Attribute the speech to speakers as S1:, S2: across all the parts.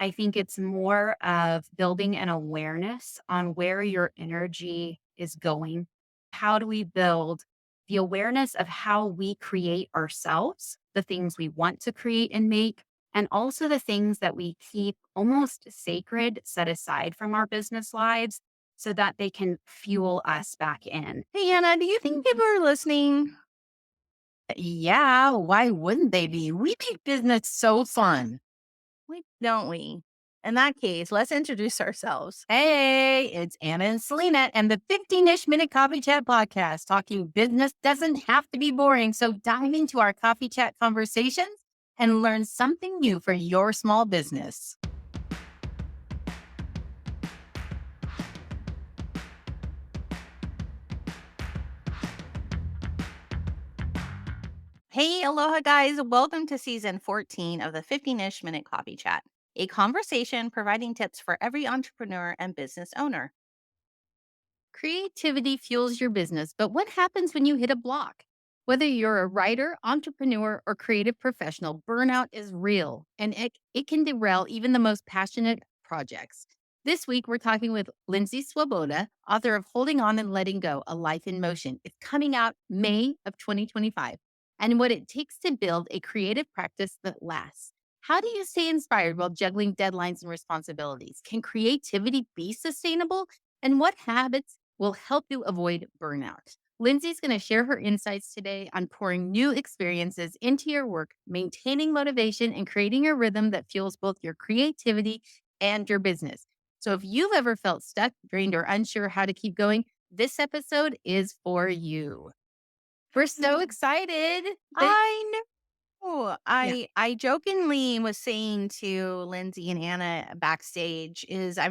S1: I think it's more of building an awareness on where your energy is going. How do we build the awareness of how we create ourselves, the things we want to create and make, and also the things that we keep almost sacred, set aside from our business lives so that they can fuel us back in.
S2: Hey, Anna, do you think people are listening?
S1: Yeah, why wouldn't they be? We make business so fun.
S2: Don't we? In that case, let's introduce ourselves.
S1: Hey, it's Anna and Selena and the 15-ish minute coffee chat podcast. Talking business doesn't have to be boring. So dive into our coffee chat conversations and learn something new for your small business.
S2: Hey, aloha, guys. Welcome to season 14 of the 15-ish minute coffee chat, a conversation providing tips for every entrepreneur and business owner.
S1: Creativity fuels your business, but what happens when you hit a block? Whether you're a writer, entrepreneur, or creative professional, burnout is real and it can derail even the most passionate projects. This week, we're talking with Lindsay Swoboda, author of Holding On and Letting Go, A Life in Motion. It's coming out May of 2025, and what it takes to build a creative practice that lasts. How do you stay inspired while juggling deadlines and responsibilities? Can creativity be sustainable? And what habits will help you avoid burnout? Lindsay's going to share her insights today on pouring new experiences into your work, maintaining motivation, and creating a rhythm that fuels both your creativity and your business. So if you've ever felt stuck, drained, or unsure how to keep going, this episode is for you. We're so excited that,
S2: I know.
S1: yeah.
S2: I jokingly was saying to Lindsay and Anna backstage is I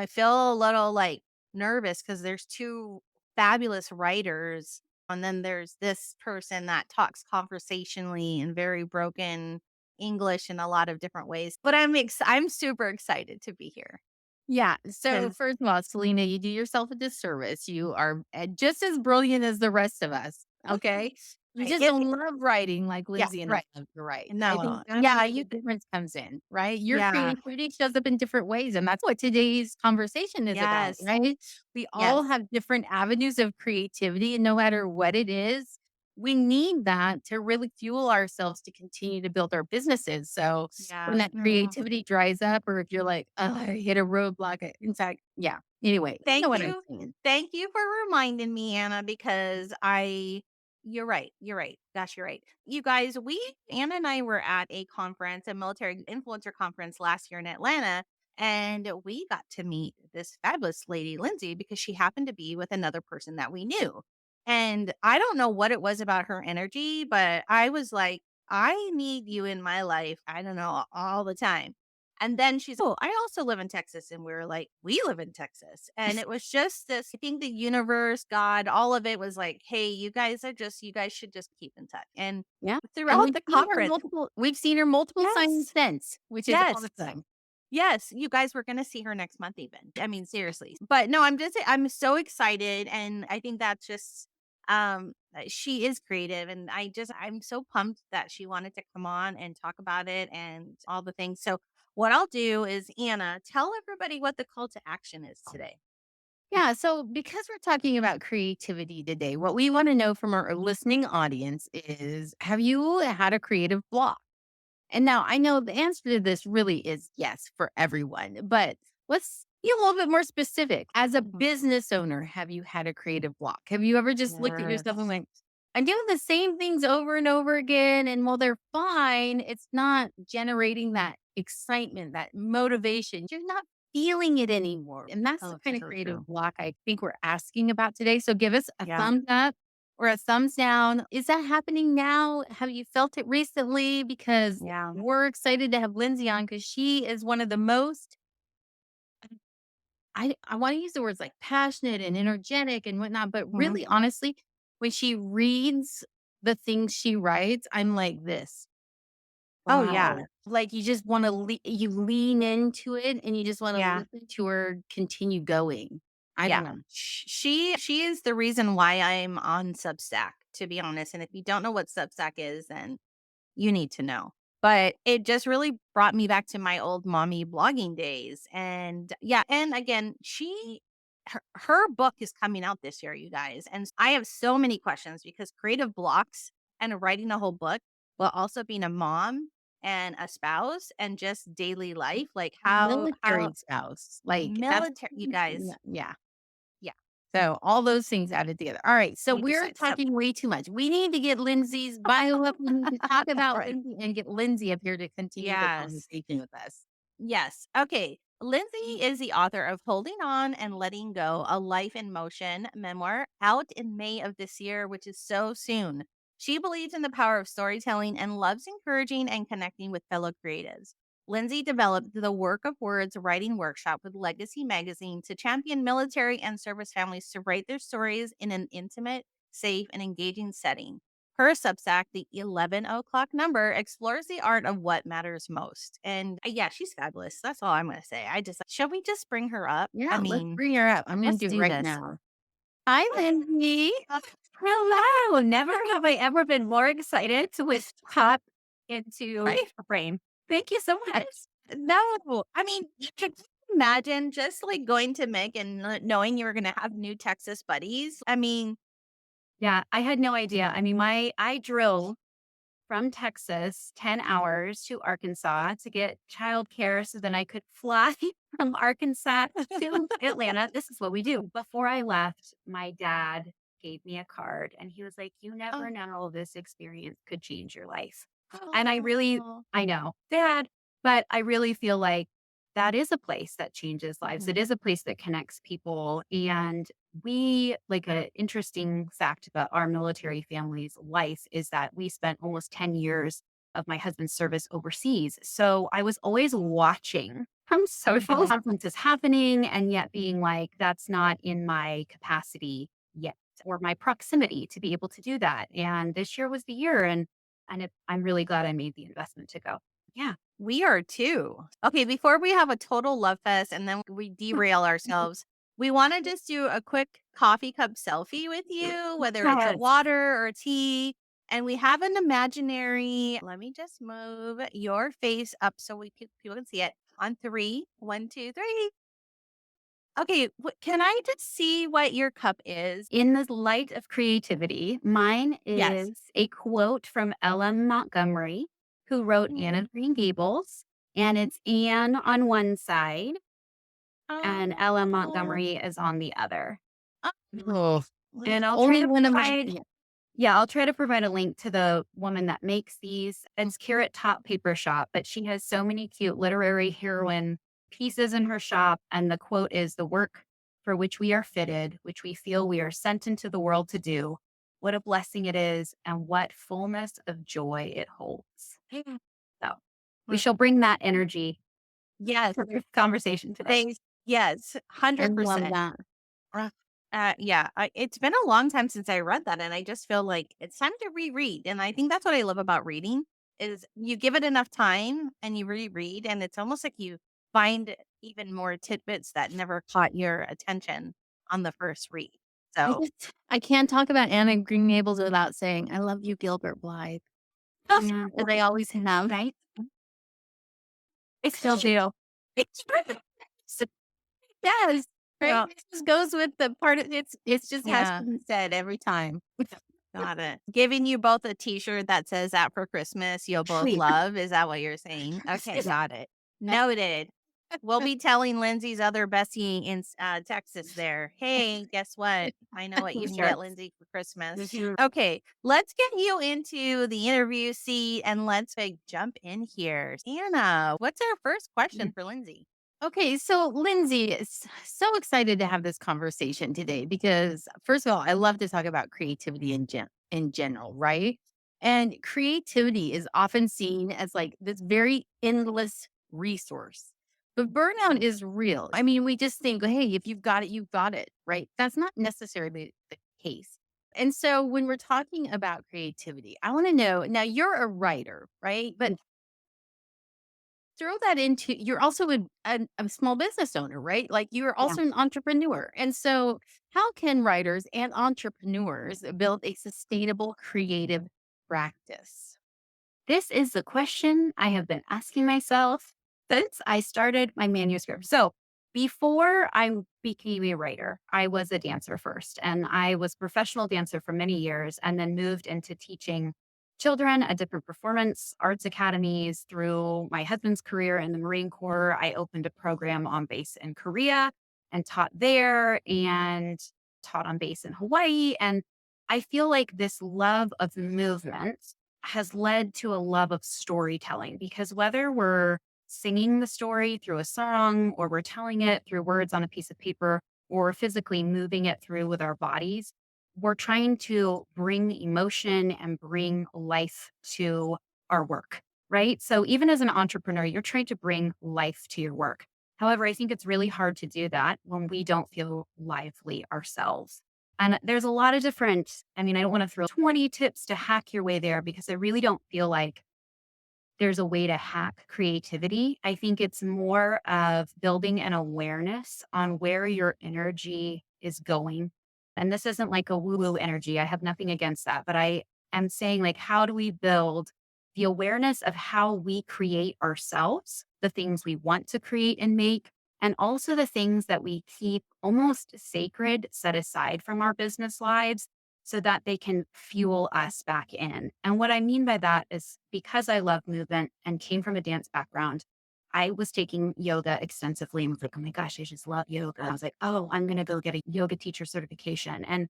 S2: feel a little like nervous because there's two fabulous writers. And then there's this person that talks conversationally in very broken English in a lot of different ways. But I'm super excited to be here
S1: Yeah. So,
S2: because
S1: first of all, Selena, you do yourself a disservice. You are just as brilliant as the rest of us. Okay. You just
S2: it,
S1: don't love writing like
S2: yeah,
S1: Lindsay and I
S2: right.
S1: love to write. I think
S2: No,
S1: that's
S2: yeah,
S1: where the difference comes in, right? Your
S2: yeah,
S1: creativity shows up in different ways. And that's what today's conversation is about,
S2: yes,
S1: right? We all
S2: yes,
S1: have different avenues of creativity. And no matter what it is, we need that to really fuel ourselves to continue to build our businesses. So, when
S2: yeah.
S1: that creativity dries up or if you're like, "Oh, I hit a roadblock," in fact yeah. Anyway, you know
S2: Thank
S1: what I'm
S2: you.
S1: saying.
S2: Thank you for reminding me, Anna, because you're right. You're right. Gosh, you're right. You guys, Anna and I were at a conference, a military influencer conference last year in Atlanta, and we got to meet this fabulous lady, Lindsay, because she happened to be with another person that we knew. And I don't know what it was about her energy, but I was like, I need you in my life. I don't know, all the time. And then she's, oh, I also live in Texas. And we were like, we live in Texas. And it was just this, I think the universe, God, all of it was like, hey, you guys should just keep in touch. And
S1: Yeah, and
S2: throughout the conference,
S1: we've seen her multiple times
S2: yes,
S1: since, which is
S2: yes,
S1: awesome.
S2: yes, you guys were going to see her next month, even. I mean, seriously. But no, I'm so excited. And I think that's just, she is creative. And I'm so pumped that she wanted to come on and talk about it and all the things. So, what I'll do is, Anna, tell everybody what the call to action is today.
S1: Yeah, so because we're talking about creativity today, what we wanna know from our listening audience is, have you had a creative block? And now I know the answer to this really is yes for everyone, but let's be a little bit more specific. As a
S2: Mhm.
S1: business owner, have you had a creative block? Have you ever just looked at yourself and
S2: Yes.
S1: went, I'm doing the same things over and over again. And while they're fine, it's not generating that excitement, that motivation. You're not feeling it anymore. And that's the
S2: Oh,
S1: kind of
S2: so
S1: creative
S2: true.
S1: block I think we're asking about today. So give us a
S2: Yeah.
S1: thumbs up or a thumbs down. Is that happening now? Have you felt it recently? Because
S2: Yeah.
S1: we're excited to have Lindsay on because she is one of the most, I want to use the words like passionate and energetic and whatnot, but
S2: Mhm.
S1: really honestly, when she reads the things she writes, I'm like this.
S2: Oh, yeah.
S1: Wow. Like you just want to, you lean into it and you just want to
S2: Yeah.
S1: listen to her continue going. I don't
S2: Yeah.
S1: know.
S2: She is the reason why I'm on Substack, to be honest. And if you don't know what Substack is, then you need to know. but it just really brought me back to my old mommy blogging days. And yeah, and again, her book is coming out this year, you guys. And I have so many questions because creative blocks and writing a whole book, while also being a mom and a spouse and just daily life, like how
S1: Military spouse, like, that's
S2: military, you guys.
S1: yeah.
S2: Yeah,
S1: So, all those things added together. All right, so
S2: we
S1: we're
S2: decide. So
S1: talking way too much. We need to get Lindsay's bio up. We need to talk about
S2: right.
S1: Lindsay and get Lindsay up here to continue the
S2: Yes.
S1: conversation with us.
S2: Yes. Okay. Lindsay is the author of Holding On and Letting Go, a Life in Motion memoir out in May of this year, which is so soon. She believes in the power of storytelling and loves encouraging and connecting with fellow creatives. Lindsay developed the Work of Words writing workshop with Legacy Magazine to champion military and service families to write their stories in an intimate, safe, and engaging setting. Her Substack, the 11 o'clock number, explores the art of what matters most. And yeah, she's fabulous. That's all I'm going to say. Shall we just bring her up? I
S1: Yeah, let's
S2: mean,
S1: bring her up. I'm gonna
S2: let's
S1: do it
S2: do
S1: right
S2: this.
S1: now. Hi, Lindsay.
S3: Hello. Never have I ever been more excited to pop into
S2: Right.
S3: a brain. Thank you so much.
S2: No, I mean, could you imagine just like going to Mick and knowing you were going to have new Texas buddies? I mean,
S3: Yeah, I had no idea. I mean, I drove from Texas 10 hours to Arkansas to get childcare so then I could fly from Arkansas to Atlanta. This is what we do. Before I left, my dad gave me a card and he was like, "You
S2: oh,
S3: never know, this experience could change your life." And
S2: oh,
S3: I know, Dad, but I really feel like that is a place that changes lives. It
S2: mhm.
S3: is a place that connects people. And like, an interesting fact about our military family's life is that we spent almost 10 years of my husband's service overseas. So I was always watching from social conferences happening and yet being like, that's not in my capacity yet or my proximity to be able to do that. And this year was the year. I'm really glad I made the investment to go. Yeah.
S2: We are too. Okay, before we have a total love fest and then we derail ourselves, we want to just do a quick coffee cup selfie with you, whether it's a
S3: Yes.
S2: water or tea. And we have an imaginary, let me just move your face up so people can see it on three. One, two, three. Okay, can I just see what your cup is?
S3: In the light of creativity, mine
S2: Yes.
S3: is a quote from Ellen Montgomery, who wrote Anne
S2: Mm.
S3: of Green Gables. And it's Anne on one side and Ellen
S2: Oh,
S3: Montgomery is on the other.
S2: oh,
S1: Oh,
S3: And I'll try
S1: only
S3: to
S1: one of my
S3: provide
S1: yeah.
S3: Yeah, I'll try to provide a link to the woman that makes these.
S2: mm,
S3: It's Carrot Top Paper Shop, but she has so many cute literary heroine pieces in her shop. And the quote is, "The work for which we are fitted, which we feel we are sent into the world to do. What a blessing it is, and what fullness of joy it holds."
S2: mm,
S3: So we
S2: mm.
S3: shall bring that energy
S2: Yes.
S3: to the conversation today.
S2: Thanks. Yes,
S1: I love
S2: 100%.
S1: that.
S2: Yeah, it's been a long time since I read that, and I just feel like it's time to reread. And I think that's what I love about reading is you give it enough time and you reread, and it's almost like you find even more tidbits that never caught your attention on the first read. So,
S1: I can't talk about Anne of Green Gables without saying, "I love you, Gilbert Blythe,"
S3: Yeah,
S1: as I always have.
S3: right? I still do.
S2: it's
S1: So yes, right?
S3: Well,
S1: It just goes with the part of it's just has
S2: yeah,
S1: to be said every time.
S2: got it. Giving you both a T-shirt that says that for Christmas you'll both
S3: please.
S2: love. Is that what you're saying? Okay, got it. Noted. We'll be telling Lindsay's other bestie in Texas there, hey, guess what? I know what you can
S3: Sure.
S2: get Lindsay for Christmas.
S3: Mhm.
S2: Okay, let's get you into the interview seat and let's like jump in here. Anna, what's our first question for Lindsay?
S1: Okay, so Lindsay is so excited to have this conversation today because first of all, I love to talk about creativity in general, right? And creativity is often seen as like this very endless resource. But burnout is real. I mean, we just think, hey, if you've got it, you've got it, right? That's not necessarily the case. And so when we're talking about creativity, I want to know now you're a writer, right? But throw that into you're also a small business owner, right? Like you're
S3: Yeah.
S1: also an entrepreneur. And so, how can writers and entrepreneurs build a sustainable creative practice?
S3: This is the question I have been asking myself since I started my manuscript. So before I became a writer, I was a dancer first, and I was a professional dancer for many years and then moved into teaching children at different performance arts academies. Through my husband's career in the Marine Corps, I opened a program on base in Korea and taught there, and taught on base in Hawaii. And I feel like this love of movement has led to a love of storytelling, because whether we're singing the story through a song, or we're telling it through words on a piece of paper, or physically moving it through with our bodies, we're trying to bring emotion and bring life to our work, right? So even as an entrepreneur, you're trying to bring life to your work. However, I think it's really hard to do that when we don't feel lively ourselves. And there's a lot of different, I mean, I don't want to throw 20 tips to hack your way there, because I really don't feel like there's a way to hack creativity. I think it's more of building an awareness on where your energy is going. And this isn't like a woo woo energy. I have nothing against that. But I am saying, like, how do we build the awareness of how we create ourselves, the things we want to create and make, and also the things that we keep almost sacred, set aside from our business lives, so that they can fuel us back in. And what I mean by that is, because I love movement and came from a dance background, I was taking yoga extensively and was like, oh my gosh, I just love yoga. I was like, oh, I'm going to go get a yoga teacher certification. And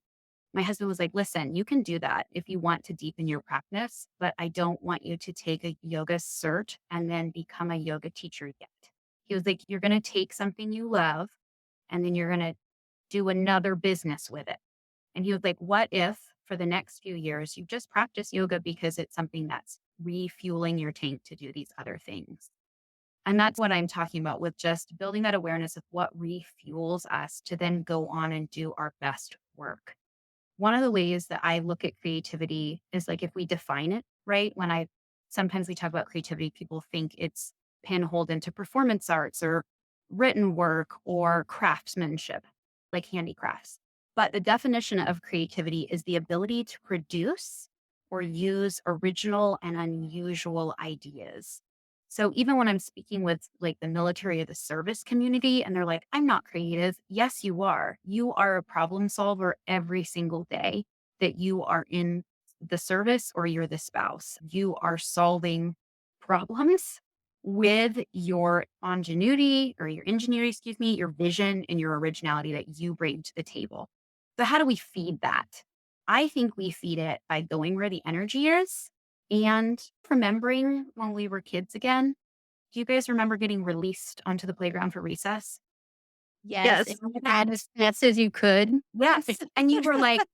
S3: my husband was like, listen, you can do that if you want to deepen your practice, but I don't want you to take a yoga cert and then become a yoga teacher yet. He was like, you're going to take something you love and then you're going to do another business with it. And he was like, what if for the next few years you just practice yoga because it's something that's refueling your tank to do these other things? And that's what I'm talking about with just building that awareness of what refuels us to then go on and do our best work. One of the ways that I look at creativity is, like, if we define it, right? Sometimes we talk about creativity, people think it's pinholed into performance arts or written work or craftsmanship, like handicrafts. But the definition of creativity is the ability to produce or use original and unusual ideas. So even when I'm speaking with, like, the military or the service community, and they're like, I'm not creative. Yes, you are. You are a problem solver every single day that you are in the service or you're the spouse. You are solving problems with your ingenuity, or your ingenuity, excuse me, your vision and your originality that you bring to the table. So how do we feed that? I think we feed it by going where the energy is and remembering when we were kids again. Do you guys remember getting released onto the playground for recess?
S1: Yes,
S2: Yes.
S1: and as fast as you could.
S3: Yes. And you were like,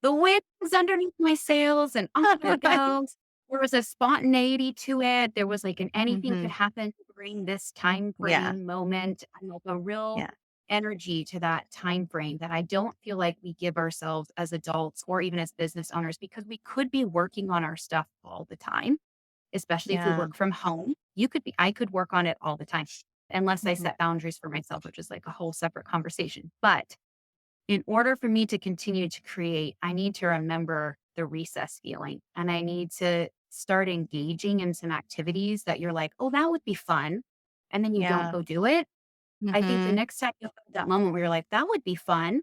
S3: the wind was underneath my sails and off it
S2: Right.
S3: goes. There was a spontaneity to it. There was like an anything could
S2: Hmm.
S3: happen during this time
S2: Yeah.
S3: frame moment. And like a real
S2: Yeah.
S3: energy to that time frame that I don't feel like we give ourselves as adults or even as business owners, because we could be working on our stuff all the time, especially if we
S2: Yeah.
S3: work from home. I could work on it all the time unless I
S2: Hmm.
S3: set boundaries for myself, which is like a whole separate conversation. But in order for me to continue to create, I need to remember the recess feeling, and I need to start engaging in some activities that you're like, oh, that would be fun. And then you don't
S2: Yeah.
S3: go do it. I think the
S2: Hmm.
S3: next time you have that moment where you're like, that would be fun.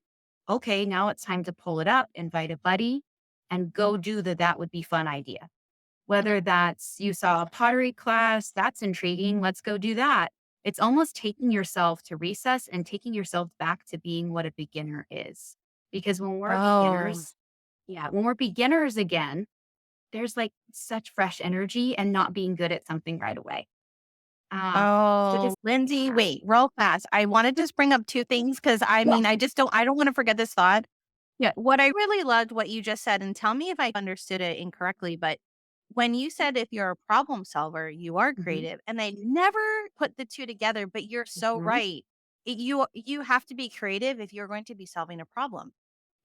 S3: Okay, now it's time to pull it up, invite a buddy, and go do that would be fun idea. Whether that's you saw a pottery class, that's intriguing. Let's go do that. It's almost taking yourself to recess and taking yourself back to being what a beginner is. Because when we're
S2: Oh.
S3: beginners, yeah, when we're beginners again, there's like such fresh energy and not being good at something right away. So
S2: Oh,
S3: just,
S2: Lindsay,
S3: yeah.
S2: wait, real fast. I want to just bring up two things because I
S3: Yeah.
S2: mean, I don't want to forget this thought.
S3: Yeah.
S2: What I really loved what you just said, and tell me if I understood it incorrectly, but when you said if you're a problem solver, you are
S3: Mhm.
S2: creative, and I never put the two together, but you're so
S3: Mhm.
S2: right. You have to be creative if you're going to be solving a problem.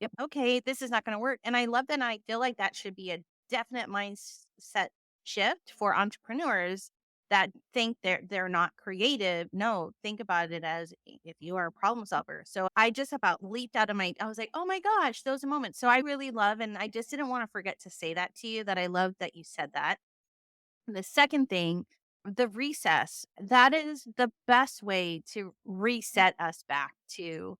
S3: Yep.
S2: Okay, this is not going to work. And I love that. And I feel like that should be a definite mindset shift for entrepreneurs that think they're not creative. No, think about it as if you are a problem solver. So I just about leaped out of my I was like, "Oh my gosh, those moments." So I really love and I just didn't want to forget to say that to you that I love that you said that. The second thing, the recess, that is the best way to reset us back to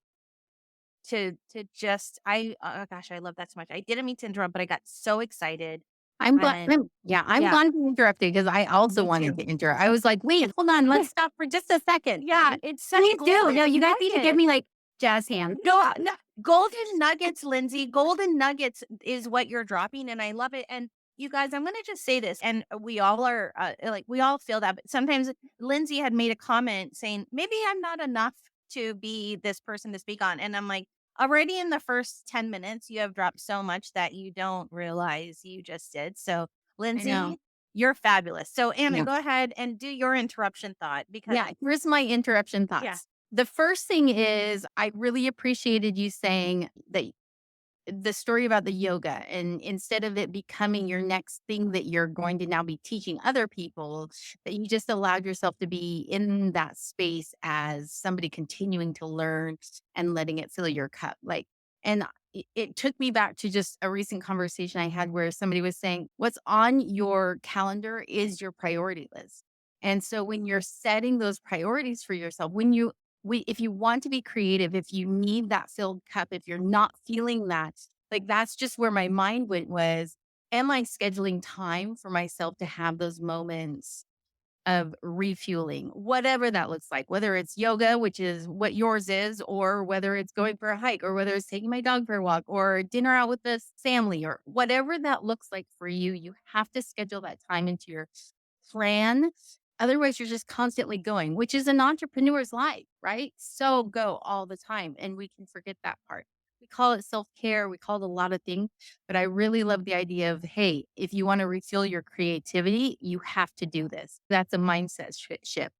S2: just oh gosh, I love that so much. I didn't mean to interrupt, but I got so excited. And
S1: I'm
S2: yeah,
S1: glad you interrupted because I also
S2: me
S1: wanted
S2: too.
S1: to interrupt. I was like, wait, hold on, let's stop for just a second.
S2: Yeah, it's such
S3: Please do. No,
S2: golden
S3: you guys need to give
S2: nuggets.
S3: me like jazz hands.
S2: No, no, golden nuggets, Lindsay. Golden nuggets is what you're dropping, and I love it. And you guys, I'm gonna just say this, and we all are like we all feel that, but sometimes Lindsay had made a comment saying maybe I'm not enough to be this person to speak on, and I'm like, already in the first 10 minutes, you have dropped so much that you don't realize you just did. So,
S1: I know.
S2: Lindsay, you're fabulous. So, Anna,
S1: Yeah.
S2: go ahead and do your interruption thought because
S1: Yeah. Here's my interruption
S2: yeah,
S1: thoughts. The first thing is I really appreciated you saying that the story about the yoga, and instead of it becoming your next thing that you're going to now be teaching other people, that you just allowed yourself to be in that space as somebody continuing to learn and letting it fill your cup. Like, and it took me back to just a recent conversation I had where somebody was saying, what's on your calendar is your priority list. And so when you're setting those priorities for yourself, if you want to be creative, if you need that filled cup, if you're not feeling that, like that's just where my mind went was, am I scheduling time for myself to have those moments of refueling, whatever that looks like, whether it's yoga, which is what yours is, or whether it's going for a hike, or whether it's taking my dog for a walk, or dinner out with the family, or whatever that looks like for you, you have to schedule that time into your plan. Otherwise, you're just constantly going, which is an entrepreneur's life, right? So go all the time. And we can forget that part. We call it self care. We call it a lot of things. But I really love the idea of, hey, if you want to refuel your creativity, you have to do this. That's a mindset shift.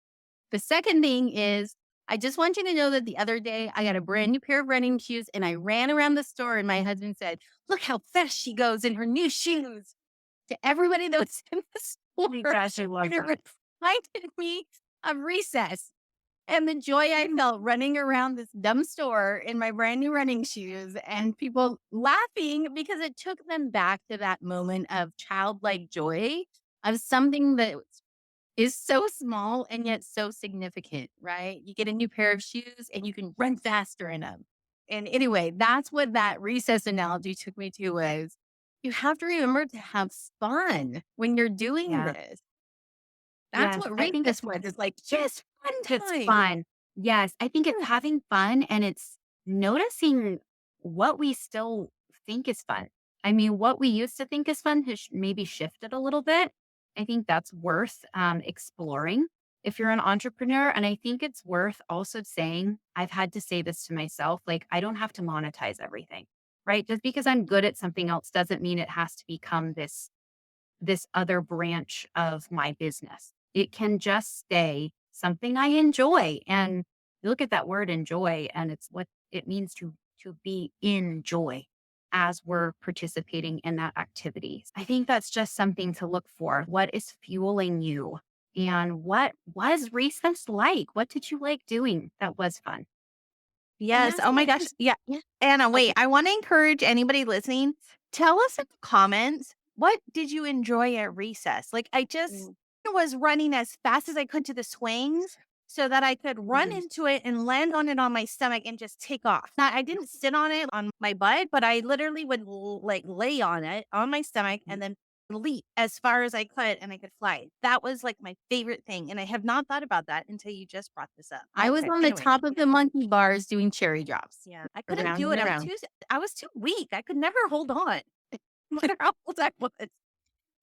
S1: The second thing is, I just want you to know that the other day I got a brand new pair of running shoes and I ran around the store and my husband said, look how fast she goes in her new shoes to everybody that was in the store.
S3: Gosh, I love
S1: And it
S3: that.
S1: reminded me of recess and the joy I felt running around this dumb store in my brand new running shoes and people laughing because it took them back to that moment of childlike joy of something that is so small and yet so significant, right? You get a new pair of shoes and you can run faster in them. And anyway, that's what that recess analogy took me to was you have to remember to have fun when you're doing
S3: Yeah.
S1: this. That's
S3: Yes.
S1: what
S3: I think
S1: recess was. It's like just fun
S3: it's
S1: time.
S3: fun. Yes, I think it's having fun and it's noticing what we still think is fun. I mean, what we used to think is fun has maybe shifted a little bit. I think that's worth exploring if you're an entrepreneur. And I think it's worth also saying, I've had to say this to myself, like, I don't have to monetize everything, right? Just because I'm good at something else doesn't mean it has to become this other branch of my business. It can just stay something I enjoy. And you look at that word enjoy and it's what it means to be in joy as we're participating in that activity. I think that's just something to look for. What is fueling you? And what was recess like? What did you like doing that was fun?
S1: And
S2: yes.
S1: that's
S2: Oh
S1: what
S2: my
S1: I
S2: gosh.
S1: just,
S2: Yeah.
S1: yeah.
S2: Anna, wait,
S1: Okay.
S2: I want to encourage anybody listening. Tell us in the comments, what did you enjoy at recess? Like, I just
S1: Mm,
S2: was running as fast as I could to the swings so that I could run
S1: mhm.
S2: into it and land on it on my stomach and just take off. Now, I didn't sit on it on my butt, but I literally would like lay on it on my stomach and then leap as far as I could and I could fly. That was like my favorite thing. And I have not thought about that until you just brought this up.
S1: I was
S2: Okay.
S1: on the
S2: Anyway.
S1: top of the monkey bars doing cherry drops
S2: Yeah, I couldn't
S1: around
S2: do
S1: and
S2: it.
S1: around.
S2: I was too weak. I could never hold on, no matter how old I was.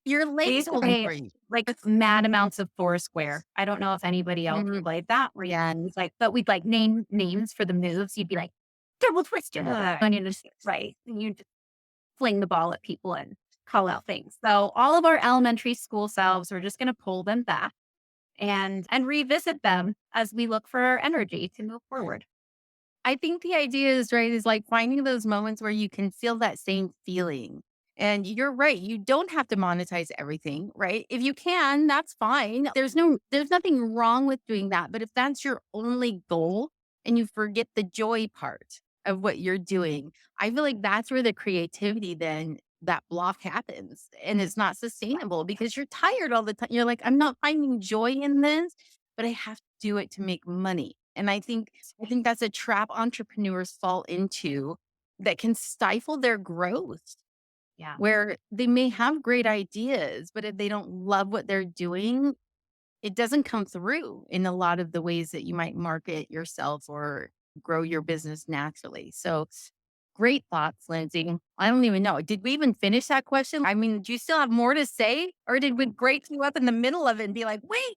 S1: Your
S3: I
S1: legs
S3: used to
S1: hold
S3: play
S1: for you.
S3: like mad amounts of Foursquare. I don't know if anybody else
S1: Mhm.
S3: played that. Where
S1: Yeah.
S3: it's like, but we'd like name names for the moves. You'd be like double twist, and you just right, and you just fling the ball at people and call out things. So all of our elementary school selves, we're just going to pull them back and revisit them as we look for our energy to move forward.
S1: I think the idea is right is like finding those moments where you can feel that same feeling. And you're right, you don't have to monetize everything, right? If you can, that's fine. There's nothing wrong with doing that, but if that's your only goal and you forget the joy part of what you're doing, I feel like that's where the creativity then that block happens and it's not sustainable because you're tired all the time. You're like, I'm not finding joy in this, but I have to do it to make money. And I think that's a trap entrepreneurs fall into that can stifle their growth,
S3: Yeah.
S1: where they may have great ideas, but if they don't love what they're doing, it doesn't come through in a lot of the ways that you might market yourself or grow your business naturally. So great thoughts, Lindsay. I don't even know. Did we even finish that question? I mean, do you still have more to say? Or did we break you up in the middle of it and be like, wait?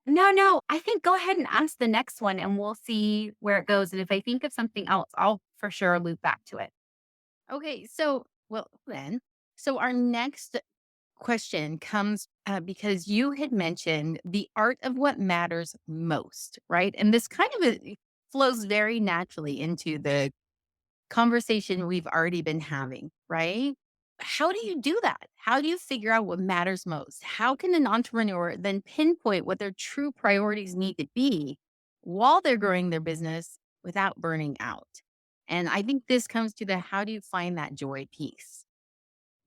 S3: No, no, I think go ahead and ask the next one and we'll see where it goes. And if I think of something else, I'll for sure loop back to it.
S1: Okay. So, well, then, so our next question comes because you had mentioned the art of what matters most, right? And this kind of flows very naturally into the conversation we've already been having, right? How do you do that? How do you figure out what matters most? How can an entrepreneur then pinpoint what their true priorities need to be while they're growing their business without burning out? And I think this comes to the how do you find that joy piece?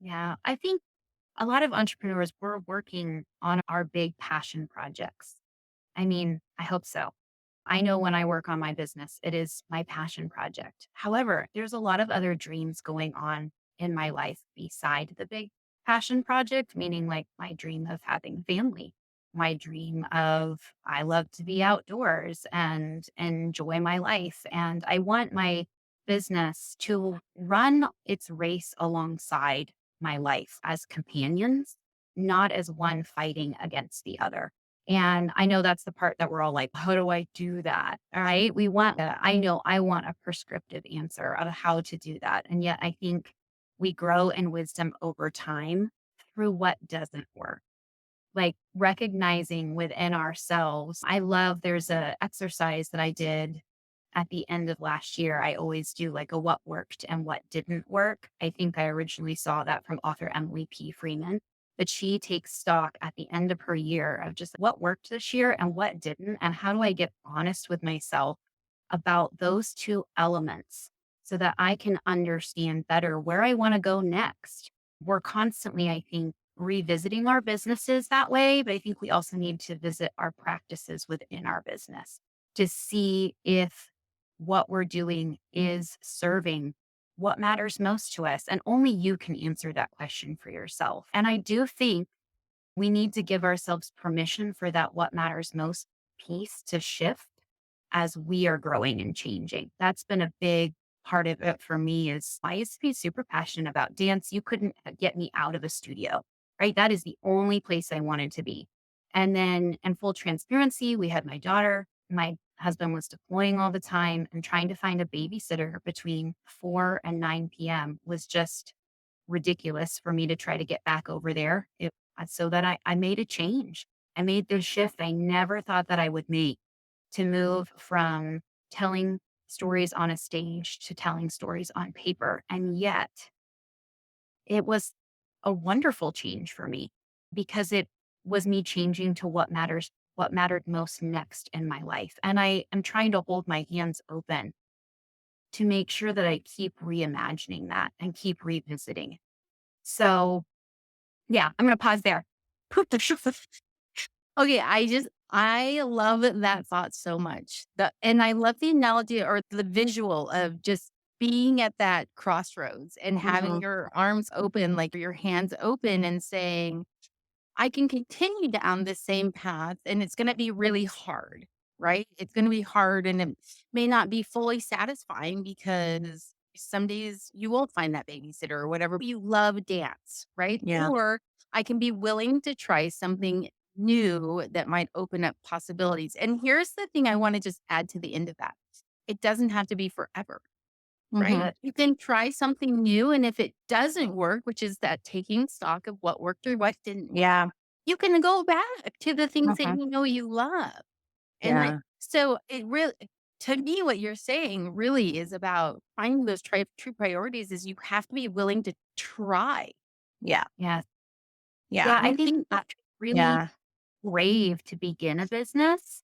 S3: Yeah. I think a lot of entrepreneurs, we're working on our big passion projects. I mean, I hope so. I know when I work on my business, it is my passion project. However, there's a lot of other dreams going on in my life beside the big passion project, meaning like my dream of having a family, my dream of I love to be outdoors and enjoy my life. And I want my business to run its race alongside my life as companions, not as one fighting against the other. And I know that's the part that we're all like, how do I do that? All right. I know I want a prescriptive answer of how to do that. And yet I think we grow in wisdom over time through what doesn't work. Like recognizing within ourselves. I love there's a exercise that I did at the end of last year. I always do like a what worked and what didn't work. I think I originally saw that from author Emily P. Freeman, but she takes stock at the end of her year of just what worked this year and what didn't. And how do I get honest with myself about those two elements so that I can understand better where I want to go next? We're constantly, I think, revisiting our businesses that way, but I think we also need to visit our practices within our business to see if what we're doing is serving what matters most to us. And only you can answer that question for yourself. And I do think we need to give ourselves permission for that what matters most piece to shift as we are growing and changing. That's been a big part of it for me is I used to be super passionate about dance. You couldn't get me out of a studio, right? That is the only place I wanted to be. And then in full transparency, we had my daughter. My husband was deploying all the time and trying to find a babysitter between 4 and 9 p.m. was just ridiculous for me to try to get back over there. So that I made a change. I made this shift I never thought that I would make to move from telling stories on a stage to telling stories on paper. And yet it was a wonderful change for me because it was me changing to what mattered most next in my life. And I am trying to hold my hands open to make sure that I keep reimagining that and keep revisiting. So yeah, I'm going to pause there.
S1: Okay, I love that thought so much. And I love the analogy or the visual of just being at that crossroads and having
S3: Mhm.
S1: your arms open, like your hands open and saying, I can continue down the same path and it's going to be really hard, right? It's going to be hard and it may not be fully satisfying because some days you won't find that babysitter or whatever. But you love dance, right?
S2: Yeah.
S1: Or I can be willing to try something new that might open up possibilities. And here's the thing I want to just add to the end of that. It doesn't have to be forever, right?
S3: Good.
S1: You can try something new. And if it doesn't work, which is that taking stock of what worked or what didn't work,
S2: Yeah.
S1: you can go back to the things that
S3: Mhm.
S1: you know you love. And like,
S2: Yeah.
S1: so it really, to me, what you're saying really is about finding those true priorities is you have to be willing to try.
S2: Yeah.
S3: Yes.
S2: Yeah.
S3: Yeah,
S1: And
S3: I
S1: I
S3: think
S1: think
S3: that's really
S2: Yeah.
S3: brave to begin a business.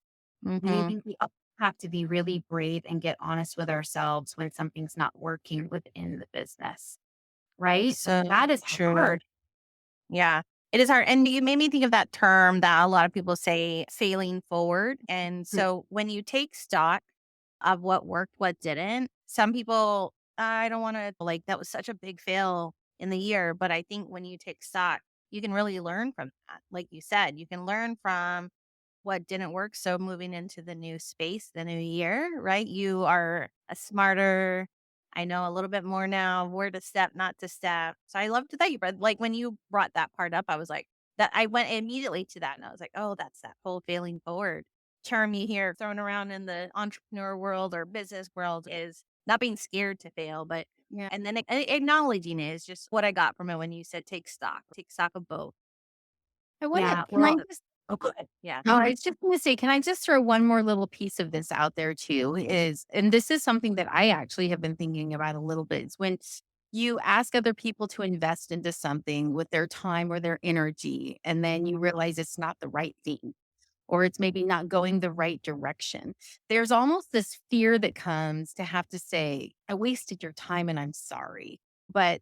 S3: And I
S2: Mhm.
S3: think we all have to be really brave and get honest with ourselves when something's not working within the business. right?
S2: So
S3: That is
S2: true.
S3: hard.
S2: Yeah, it is hard. And you made me think of that term that a lot of people say, failing forward. And
S3: Mm.
S2: so when you take stock of what worked, what didn't, some people, I don't want to, like, that was such a big fail in the year. But I think when you take stock, you can really learn from that. Like you said, you can learn from what didn't work. So moving into the new space, the new year, right? You are a smarter, I know a little bit more now where to step, not to step. So I loved that you brought, like, when you brought that part up, I was like, that I went immediately to that and I was like, oh, that's that whole failing forward term you hear thrown around in the entrepreneur world or business world, is not being scared to fail, but
S1: Yeah.
S2: and then acknowledging it is just what I got from it when you said take stock of both.
S1: I want to,
S3: Yeah.
S1: can I
S3: Well,
S1: just,
S3: oh, good.
S2: Yeah.
S1: oh, I was just going to say, can I just throw one more little piece of this out there too? Is, and this is something that I actually have been thinking about a little bit, is when you ask other people to invest into something with their time or their energy, and then you realize it's not the right thing, or it's maybe not going the right direction. There's almost this fear that comes to have to say, I wasted your time and I'm sorry. But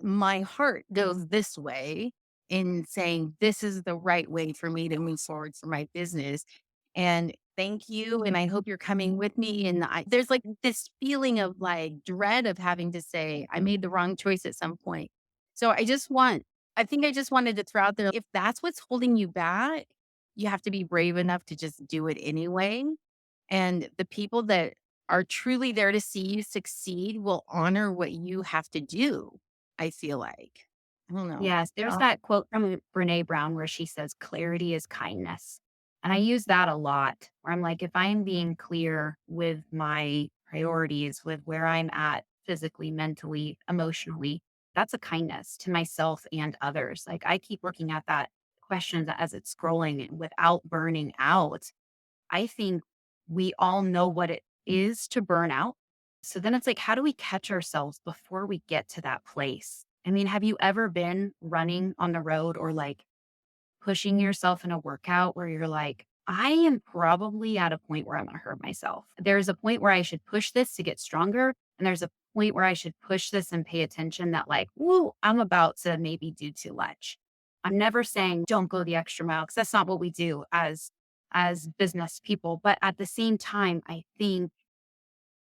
S1: my heart goes this way in saying this is the right way for me to move forward for my business. And thank you. And I hope you're coming with me. And there's like this feeling of like dread of having to say, I made the wrong choice at some point. So I think I just wanted to throw out there, if that's what's holding you back, you have to be brave enough to just do it anyway. And the people that are truly there to see you succeed will honor what you have to do, I feel like. I don't know.
S3: Yes, there's that quote from Brene Brown where she says, clarity is kindness. And I use that a lot where I'm like, if I'm being clear with my priorities, with where I'm at physically, mentally, emotionally, that's a kindness to myself and others. Like I keep looking at that question as it's scrolling without burning out. I think we all know what it is to burn out. So then it's like, how do we catch ourselves before we get to that place? I mean, have you ever been running on the road or like pushing yourself in a workout where you're like, I am probably at a point where I'm going to hurt myself. There's a point where I should push this to get stronger. And there's a point where I should push this and pay attention that, like, whoa, I'm about to maybe do too much. I'm never saying don't go the extra mile because that's not what we do as business people. But at the same time, I think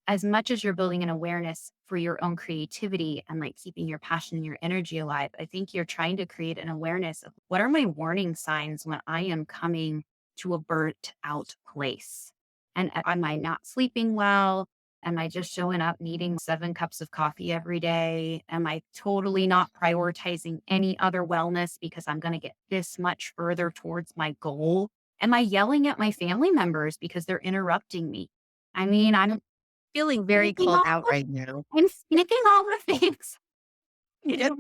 S3: as much as you're building an awareness for your own creativity and like keeping your passion and your energy alive, I think you're trying to create an awareness of what are my warning signs when I am coming to a burnt out place? And am I not sleeping well? Am I just showing up needing 7 cups of coffee every day? Am I totally not prioritizing any other wellness because I'm going to get this much further towards my goal? Am I yelling at my family members because they're interrupting me? I mean,
S1: Feeling very
S3: Sneaking
S1: called
S3: all
S1: out
S3: the
S1: right now.
S3: I'm sneaking all the things. You know,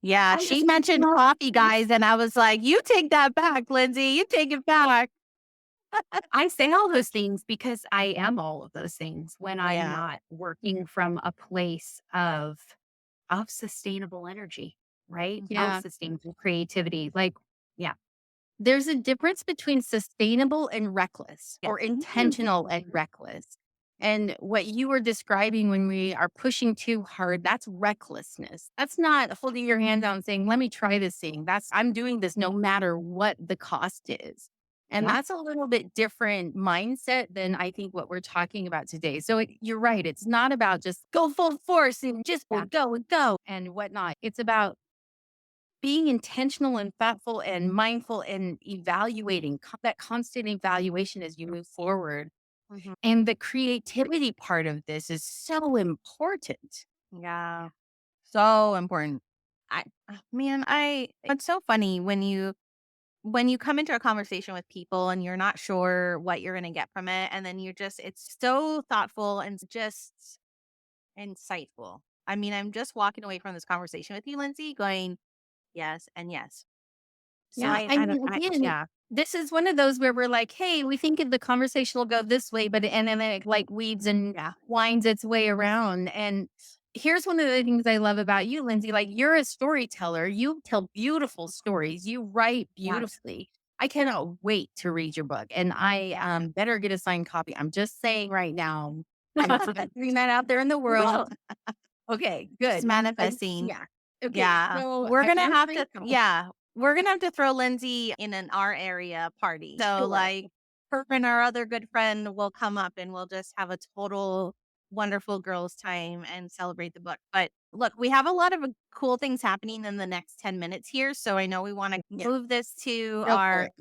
S2: Yeah,
S3: I'm
S2: she
S3: just sneaking
S2: mentioned
S3: all
S2: coffee,
S3: the things.
S2: guys, and I was like, "You take that back, Lindsay. You take it back."
S3: I say all those things because I am all of those things when I'm
S2: Yeah.
S3: not working from a place of sustainable energy, right? Of
S1: Yeah.
S3: sustainable creativity. Like, yeah.
S1: There's a difference between sustainable and reckless,
S2: Yeah.
S1: or
S3: Mhm.
S1: intentional and reckless. And what you were describing when we are pushing too hard, that's recklessness. That's not holding your hand out and saying, let me try this thing. That's, I'm doing this no matter what the cost is. And
S3: Yeah.
S1: that's a little bit different mindset than I think what we're talking about today. So you're right. It's not about just go full force and just
S3: Yeah.
S1: go and go and whatnot. It's about being intentional and thoughtful and mindful and evaluating, that constant evaluation as you move forward.
S2: Mhm.
S1: And the creativity part of this is so important.
S2: Yeah. So important. Man, I it's so funny when you come into a conversation with people and you're not sure what you're gonna get from it, and then you're just it's so thoughtful and just insightful. I mean, I'm just walking away from this conversation with you, Lindsay, going, yes and yes. So
S1: Yeah. I
S2: I don't
S1: mean,
S2: I
S1: again,
S2: yeah.
S1: this is one of those where we're like, hey, we think the conversation will go this way, but and then it like weaves and
S2: Yeah.
S1: winds its way around. And here's one of the things I love about you, Lindsay. Like, you're a storyteller. You tell beautiful stories. You write
S3: Yeah.
S1: beautifully. I cannot wait to read your book. And I
S2: Yeah.
S1: better get a signed copy. I'm just saying right now. I'm putting that out there in the world.
S3: Well,
S1: Okay,
S2: She's
S1: good.
S2: manifesting.
S1: Yeah. Okay,
S2: Yeah.
S1: so
S2: We're
S1: I
S2: gonna
S1: asked
S2: have to
S1: myself.
S2: yeah. We're gonna have to throw Lindsay in our area party. So,
S1: Sure.
S2: like, her and our other good friend will come up and we'll just have a total wonderful girls' time and celebrate the book. But look, we have a lot of cool things happening in the next 10 minutes here. So I know we want to
S1: Yeah,
S2: move this to
S1: go for it.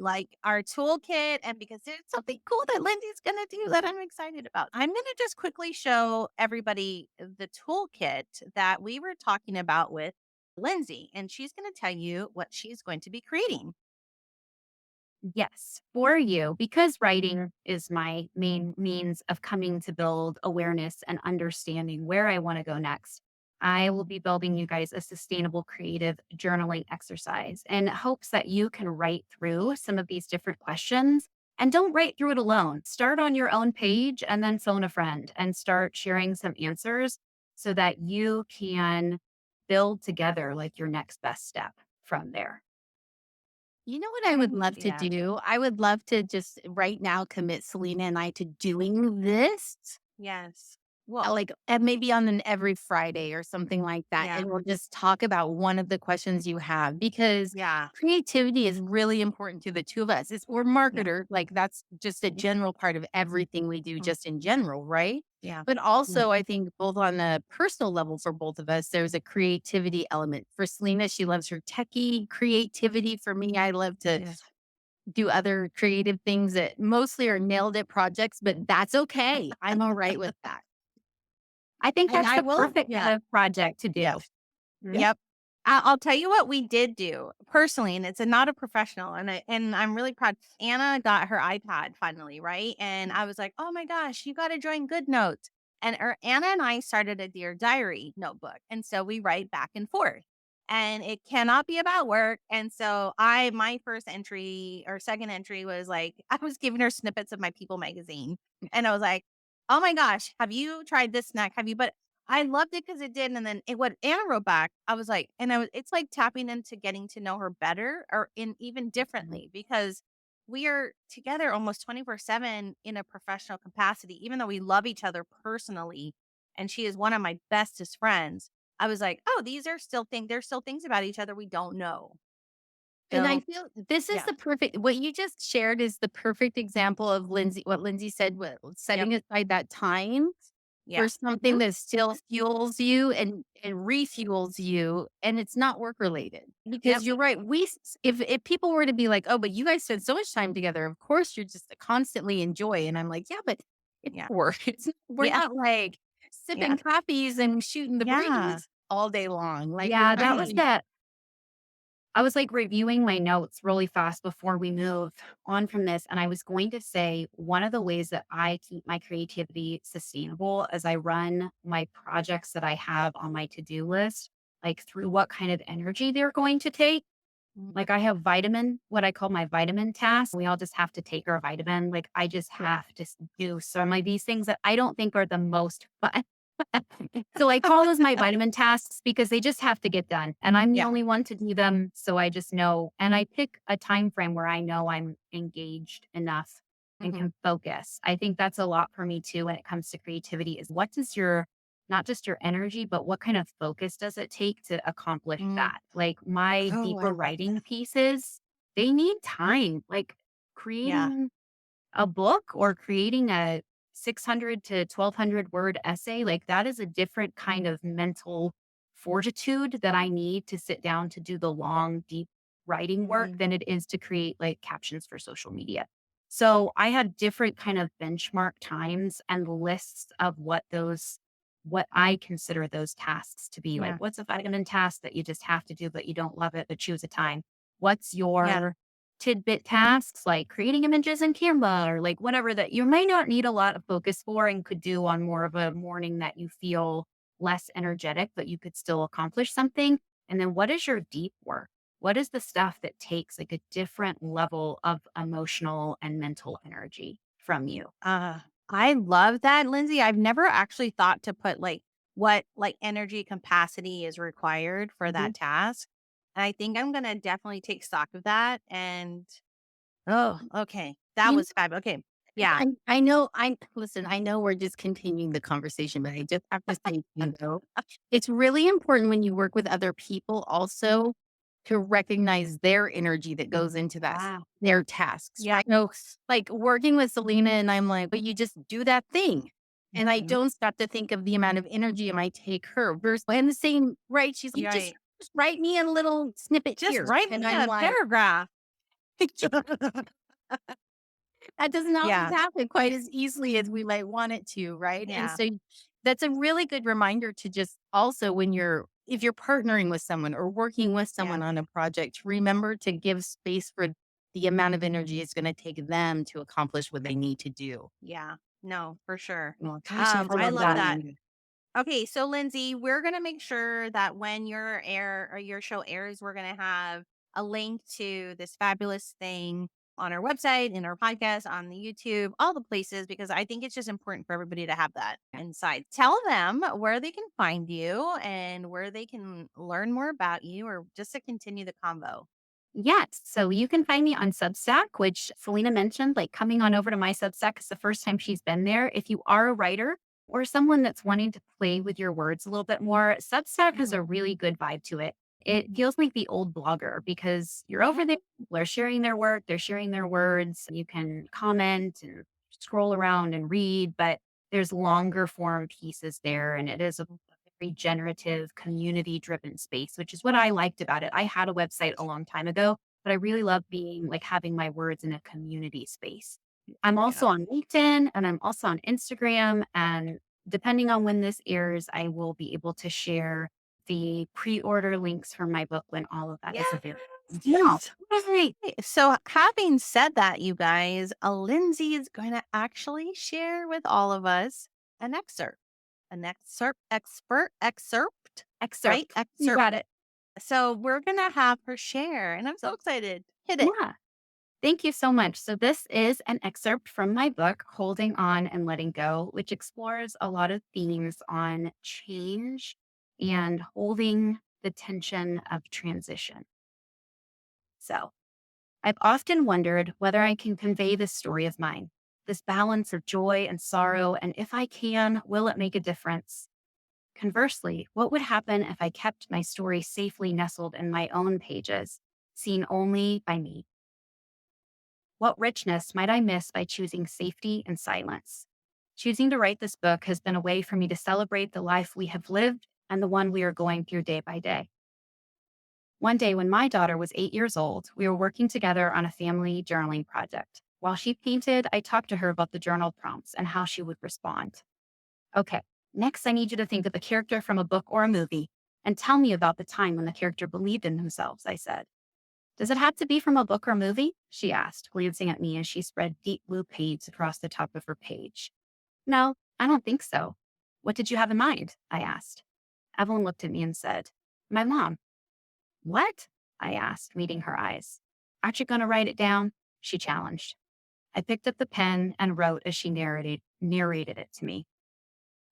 S2: our toolkit. And because there's something cool that Lindsay's gonna do that I'm excited about. I'm gonna just quickly show everybody the toolkit that we were talking about with Lindsay, and she's going to tell you what she's going to be creating.
S3: Yes, for you, because writing is my main means of coming to build awareness and understanding where I want to go next. I will be building you guys a sustainable creative journaling exercise in hopes that you can write through some of these different questions and don't write through it alone. Start on your own page and then phone a friend and start sharing some answers so that you can build together like your next best step from there.
S1: You know what I would love to
S2: Yeah.
S1: do? I would love to just right now commit Selena and I to doing this.
S2: Yes. Well,
S1: Like, maybe on an every Friday or something like that,
S2: yeah.
S1: and we'll just talk about one of the questions you have because
S2: Yeah.
S1: creativity is really important to the 2 of us. We're
S2: Yeah.
S1: marketer, like, that's just a general part of everything we do
S2: Mm,
S1: just in general, right?
S2: yeah.
S1: But
S3: Mm.
S1: also, I think both on a personal level for both of us, there's a creativity element. For Selena, she loves her techie creativity. For me, I love to
S2: Yes.
S1: do other creative things that mostly are nailed it projects, but that's okay. I'm alright with that.
S3: I think
S2: And
S3: that's
S2: I
S3: the
S2: will,
S3: perfect kind
S2: yeah.
S3: of project to do.
S2: Yes.
S3: Yeah.
S2: Yep. I'll tell you what we did do personally, and it's not a professional, and I'm really proud. Anna got her iPad finally, right? And I was like, "Oh my gosh, you got to join GoodNotes." And Anna and I started a Dear Diary notebook, and so we write back and forth, and it cannot be about work. And so my first entry or second entry was like I was giving her snippets of my People magazine, and I was like, "Oh my gosh, have you tried this snack? Have you?" But I loved it because it did, and then what Anna wrote back, I was like and I was it's like tapping into getting to know her better or in even differently because we are together almost 24/7 in a professional capacity, even though we love each other personally, and she is one of my bestest friends. I was like, "Oh, these are still there's still things about each other we don't know."
S1: And I
S2: So,
S1: feel this is
S2: yeah.
S1: the perfect what you just shared is the perfect example of what Lindsay said,
S2: Yep.
S1: setting aside that time
S2: Yeah.
S1: for something
S2: Mhm.
S1: that still fuels you and refuels you, and it's not work related.
S2: Yep.
S1: Because you're right, if people were to be like, "Oh, but you guys spend so much time together, of course you're just constantly enjoy," and I'm like, "Yeah, but it's
S2: Yeah.
S1: work. We're
S2: Yeah.
S1: not like
S2: Yeah.
S1: sipping coffees and shooting the
S2: Yeah.
S1: breeze all day long." Like you're
S3: Yeah, that was
S2: Right.
S1: right.
S3: that. I was like reviewing my notes really fast before we move on from this. And I was going to say one of the ways that I keep my creativity sustainable as I run my projects that I have on my to do list, like through what kind of energy they're going to take.
S2: Mhm.
S3: Like I have what I call my vitamin tasks. We all just have to take our vitamin. Like I just have to do some of these things that I don't think are the most fun. So I call those my vitamin tasks because they just have to get done. And I'm the
S2: Yeah.
S3: only one to do them. So I just know, and I pick a time frame where I know I'm engaged enough and
S2: Mhm.
S3: can focus. I think that's a lot for me too when it comes to creativity is what does your not just your energy, but what kind of focus does it take to accomplish
S2: Mm.
S3: that? Like my
S2: Oh, I
S3: deeper
S2: love
S3: writing
S2: that.
S3: pieces, they need time. Like
S2: Yeah.
S3: creating a book or creating a 600 to 1200 word essay, like that is a different kind of mental fortitude that I need to sit down to do the long, deep writing work
S2: Mhm.
S3: than it is to create like captions for social media. So I had different kind of benchmark times and lists of what I consider those tasks to be like.
S2: Yeah.
S3: What's a vitamin task that you just have to do, but you don't love it, but choose a time? What's
S2: Yeah.
S3: your tidbit tasks like creating images in Canva or like whatever that you may not need a lot of focus for and could do on more of a morning that you feel less energetic, but you could still accomplish something. And then what is your deep work? What is the stuff that takes like a different level of emotional and mental energy from you?
S2: Uh, I love that, Lindsay. I've never actually thought to put like what like energy capacity is required for
S3: Mhm.
S2: that task. And I think I'm gonna definitely take stock of that. And oh, okay. That
S1: You
S2: was fabulous. Okay. Yeah.
S1: I know I listen, I know we're just continuing the conversation, but I just have to say, it's really important when you work with other people also to recognize their energy that goes into
S3: Wow.
S1: their tasks,
S2: Yeah.
S1: right? No, like working with Selena and I'm like, but you just do that thing. And I
S3: Mhm.
S1: don't stop to think of the amount of energy it might take her versus and the same, right? She's like,
S2: You're
S1: just,
S2: right.
S1: just write me a little snippet
S2: Just
S1: here.
S2: write
S1: And
S2: me
S1: I'm
S2: a
S1: like,
S2: paragraph.
S1: that doesn't always
S2: Yeah.
S1: happen quite as easily as we might want it to, right? And
S2: Yeah.
S1: so that's a really good reminder to just also when if you're partnering with someone or working with
S2: Yeah.
S1: someone on a project, remember to give space for the amount of energy it's going to take them to accomplish what they need to do.
S2: Yeah. No, for sure.
S3: Well, gosh, I
S2: I
S3: love
S2: love
S3: that.
S2: that. Okay, so Lindsay, we're gonna make sure that when your show airs, we're gonna have a link to this fabulous thing on our website, in our podcast, on the YouTube, all the places, because I think it's just important for everybody to have that inside. Tell them where they can find you and where they can learn more about you or just to continue the convo.
S3: Yes. So you can find me on Substack, which Selena mentioned, like coming on over to my Substack is the first time she's been there. If you are a writer or someone that's wanting to play with your words a little bit more, Substack has a really good vibe to it. It feels like the old blogger because you're over there, people are sharing their work, they're sharing their words. You can comment and scroll around and read, but there's longer form pieces there. And it is a very generative, community driven space, which is what I liked about it. I had a website a long time ago, but I really love being like having my words in a community space. I'm
S2: Yeah.
S3: also on LinkedIn and I'm also on Instagram. And depending on when this airs, I will be able to share the pre order links for my book when all of that is
S2: Yes.
S3: available. Yeah.
S2: Right. So, having said that, you guys, Lindsay is going to actually share with all of us an excerpt, excerpt, right?
S3: Excerpt. You
S2: Excerpt.
S3: got it.
S2: So, we're going to have her share, and I'm so excited. Hit it.
S3: Yeah. Thank you so much. So, this is an excerpt from my book, Holding On and Letting Go, which explores a lot of themes on change and holding the tension of transition. So, I've often wondered whether I can convey this story of mine, this balance of joy and sorrow, and if I can, will it make a difference? Conversely, what would happen if I kept my story safely nestled in my own pages, seen only by me? What richness might I miss by choosing safety and silence? Choosing to write this book has been a way for me to celebrate the life we have lived and the one we are going through day by day. One day, when my daughter was 8 years old, we were working together on a family journaling project. While she painted, I talked to her about the journal prompts and how she would respond. Okay, next, I need you to think of a character from a book or a movie and tell me about the time when the character believed in themselves, I said. Does it have to be from a book or movie? She asked, glancing at me as she spread deep blue paints across the top of her page. No, I don't think so. What did you have in mind? I asked. Evelyn looked at me and said, My mom. What? I asked, meeting her eyes. Aren't you going to write it down? She challenged. I picked up the pen and wrote as she narrated it to me.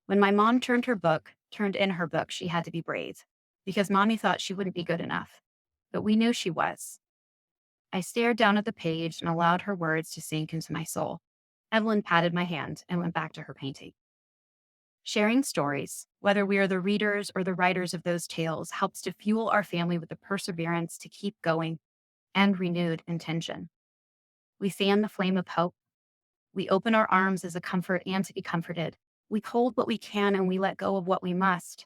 S3: When my mom turned in her book, she had to be brave because mommy thought she wouldn't be good enough. But we knew she was. I stared down at the page and allowed her words to sink into my soul. Evelyn patted my hand and went back to her painting. Sharing stories, whether we are the readers or the writers of those tales, helps to fuel our family with the perseverance to keep going and renewed intention. We fan the flame of hope. We open our arms as a comfort and to be comforted. We hold what we can and we let go of what we must.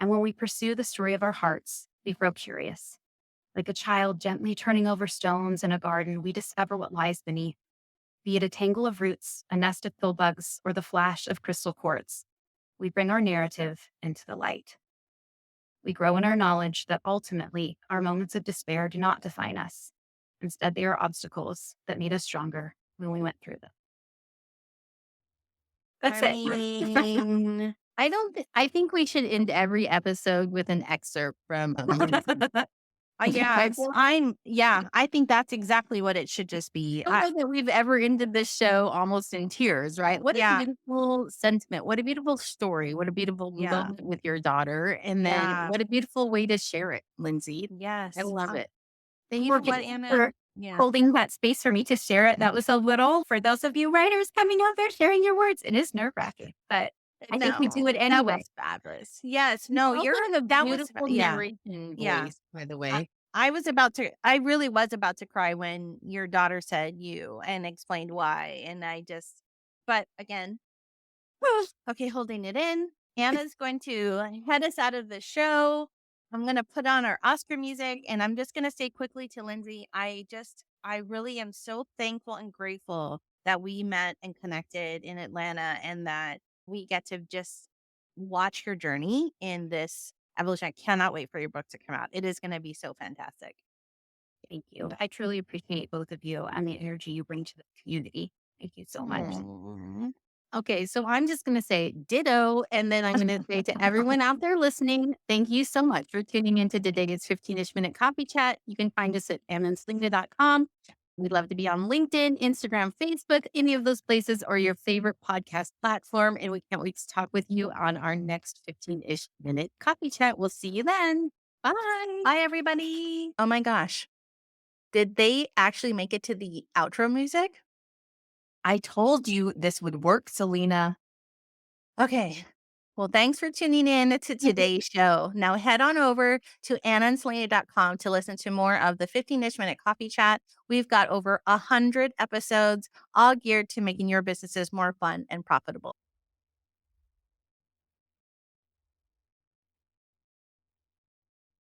S3: And when we pursue the story of our hearts, we grow curious. Like a child gently turning over stones in a garden, we discover what lies beneath, be it a tangle of roots, a nest of pill bugs, or the flash of crystal quartz. We bring our narrative into the light. We grow in our knowledge that ultimately our moments of despair do not define us. Instead, they are obstacles that made us stronger when we went through them.
S2: I
S3: That's it.
S2: mean,
S1: I think we should end every episode with an excerpt from
S2: yeah, I think that's exactly what it should just be.
S1: I don't know that we've ever ended this show almost in tears, right? What a
S2: Yeah,
S1: beautiful sentiment. What a beautiful story. What a beautiful
S2: yeah,
S1: moment with your daughter. And then
S2: yeah,
S1: what a beautiful way to share it, Lindsay. I
S2: yes.
S1: love it. Thank
S2: You
S1: you
S2: know
S1: for
S2: what,
S1: being
S2: Anna?
S1: here.
S2: Yeah.
S3: holding that space for me to share it. That was a little, for those of you writers coming out there sharing your words, it is nerve wracking, but I think we do
S2: No,
S3: it
S2: that
S3: anyway.
S2: was fabulous. Yes.
S1: You
S2: No,
S1: also have a
S2: that was,
S1: beautiful
S2: yeah.
S1: narration
S2: Yeah.
S1: voice, by the
S2: I,
S1: way.
S2: I really was about to cry when your daughter said you and explained why. And but again, okay, holding it in. Anna's going to head us out of the show. I'm going to put on our Oscar music and I'm just going to say quickly to Lindsay, I really am so thankful and grateful that we met and connected in Atlanta and that we get to just watch your journey in this evolution. I cannot wait for your book to come out. It is going to be so fantastic.
S3: Thank you. I truly appreciate both of you and the energy you bring to the community. Thank you so much.
S2: Aw.
S1: Okay, so I'm just going to say ditto. And then I'm going to say to everyone out there listening, thank you so much for tuning into today's 15-ish minute coffee chat. You can find us at annandselena.com. We'd love to be on LinkedIn, Instagram, Facebook, any of those places, or your favorite podcast platform. And we can't wait to talk with you on our next 15-ish minute coffee chat. We'll see you then. Bye.
S2: Bye, everybody. Oh my gosh. Did they actually make it to the outro music?
S3: I told you this would work, Selena.
S2: Okay. Well, thanks for tuning in to today's show. Now head on over to annandselena.com to listen to more of the 15-ish minute coffee chat. We've got over 100 episodes, all geared to making your businesses more fun and profitable.